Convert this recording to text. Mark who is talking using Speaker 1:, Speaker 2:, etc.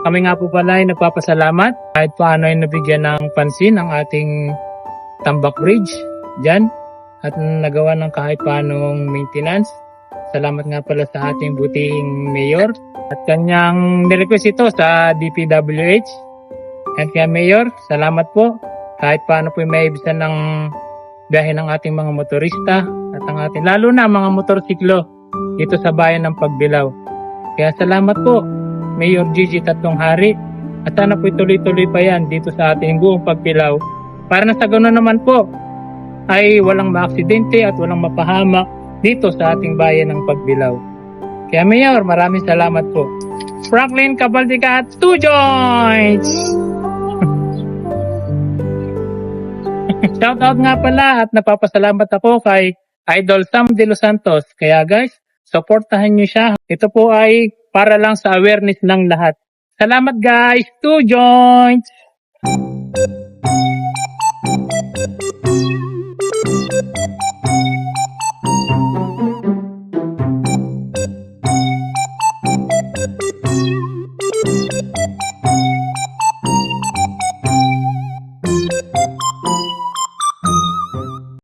Speaker 1: Kami nga po pala ay nagpapasalamat kahit paano ay nabigyan ng pansin ang ating Tambak Bridge dyan at nagawa ng kahit paanong maintenance. Salamat nga pala sa ating butihing mayor at kanyang nirequest ito sa DPWH. At kaya Mayor, salamat po. Kahit paano po may ibisan ng biyahe ng ating mga motorista at ang ating lalo na mga motorsiklo dito sa bayan ng Pagbilao. Kaya salamat po Mayor Gigi Tatlong Hari at sana po ituloy-tuloy pa yan dito sa ating buong Pagbilao para na sa ganoon naman po ay walang maaksidente at walang mapahamak dito sa ating bayan ng Pagbilao. Kaya Mayor, maraming salamat po. Franklin Cabaldica 2 joints! Shoutout nga pala at napapasalamat ako kay Idol Sam De Los Santos. Kaya guys, supportahan nyo siya. Ito po ay para lang sa awareness ng lahat. Salamat guys! 2 joints!